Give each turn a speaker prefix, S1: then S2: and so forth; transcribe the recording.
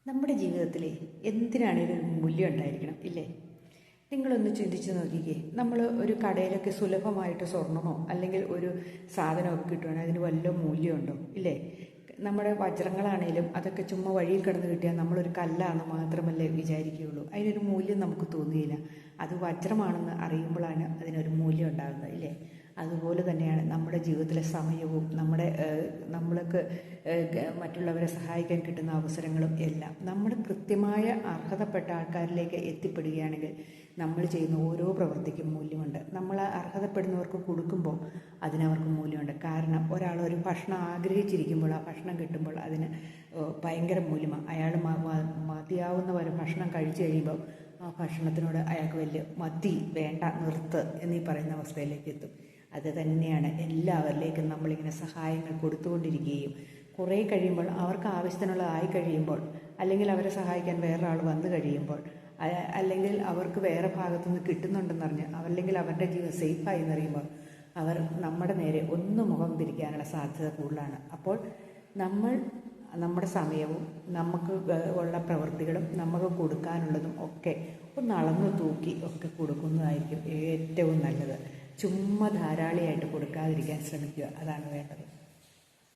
S1: നമ്മുടെ ജീവിതത്തിൽ എന്തിനാണേലും ഒരു മൂല്യം ഉണ്ടായിരിക്കണം ഇല്ലേ? നിങ്ങളൊന്ന് ചിന്തിച്ച് നോക്കിക്കേ. നമ്മൾ ഒരു കടയിലൊക്കെ സുലഭമായിട്ട് സ്വർണമോ അല്ലെങ്കിൽ ഒരു സാധനമൊക്കെ കിട്ടുവാണെങ്കിൽ അതിന് വല്ല മൂല്യമുണ്ടോ? ഇല്ലേ? നമ്മുടെ വജ്രങ്ങളാണേലും അതൊക്കെ ചുമ്മാ വഴിയിൽ കിടന്ന് കിട്ടിയാൽ നമ്മളൊരു കല്ലാണെന്ന് മാത്രമല്ലേ വിചാരിക്കുകയുള്ളൂ. അതിനൊരു മൂല്യം നമുക്ക് തോന്നുകയില്ല. അത് വജ്രമാണെന്ന് അറിയുമ്പോഴാണ് അതിനൊരു മൂല്യം ഉണ്ടാകുന്നത് ഇല്ലേ? അതുപോലെ തന്നെയാണ് നമ്മുടെ ജീവിതത്തിലെ സമയവും നമ്മൾക്ക് മറ്റുള്ളവരെ സഹായിക്കാൻ കിട്ടുന്ന അവസരങ്ങളും എല്ലാം നമ്മൾ കൃത്യമായ അർഹതപ്പെട്ട ആൾക്കാരിലേക്ക് എത്തിപ്പെടുകയാണെങ്കിൽ നമ്മൾ ചെയ്യുന്ന ഓരോ പ്രവൃത്തിക്കും മൂല്യമുണ്ട്. നമ്മൾ അർഹതപ്പെടുന്നവർക്ക് കൊടുക്കുമ്പോൾ അതിനവർക്ക് മൂല്യമുണ്ട്. കാരണം ഒരാൾ ഒരു ഭക്ഷണം ആഗ്രഹിച്ചിരിക്കുമ്പോൾ ആ ഭക്ഷണം കിട്ടുമ്പോൾ അതിന് ഭയങ്കര മൂല്യമാണ്. അയാൾ മതിയാവുന്ന വരെ ഭക്ഷണം കഴിച്ചു കഴിയുമ്പോൾ ആ ഭക്ഷണത്തിനോട് അയാൾക്ക് വലിയ മതി, വേണ്ട, നിർത്ത് എന്നീ പറയുന്ന അവസ്ഥയിലേക്ക് എത്തും. അത് തന്നെയാണ് എല്ലാവരിലേക്കും നമ്മളിങ്ങനെ സഹായങ്ങൾ കൊടുത്തുകൊണ്ടിരിക്കുകയും കുറേ കഴിയുമ്പോൾ അവർക്ക് ആവശ്യത്തിനുള്ളതായി കഴിയുമ്പോൾ, അല്ലെങ്കിൽ അവരെ സഹായിക്കാൻ വേറൊരാൾ വന്നു കഴിയുമ്പോൾ, അല്ലെങ്കിൽ അവർക്ക് വേറെ ഭാഗത്തുനിന്ന് കിട്ടുന്നുണ്ടെന്നറിഞ്ഞ് അല്ലെങ്കിൽ അവരുടെ ജീവൻ സേഫായി എന്നറിയുമ്പോൾ അവർ നമ്മുടെ നേരെ ഒന്ന് മുഖം തിരിക്കാനുള്ള സാധ്യത കൂടുതലാണ്. അപ്പോൾ നമ്മൾ നമ്മുടെ സമയവും നമുക്ക് ഉള്ള പ്രവൃത്തികളും നമുക്ക് കൊടുക്കാനുള്ളതും ഒക്കെ ഒന്ന് അളന്നു തൂക്കി ഒക്കെ കൊടുക്കുന്നതായിരിക്കും ഏറ്റവും നല്ലത്. ചുമ്മാ ധാരാളിയായിട്ട് കൊടുക്കാതിരിക്കാൻ ശ്രമിക്കുക, അതാണ് വേണ്ടത്.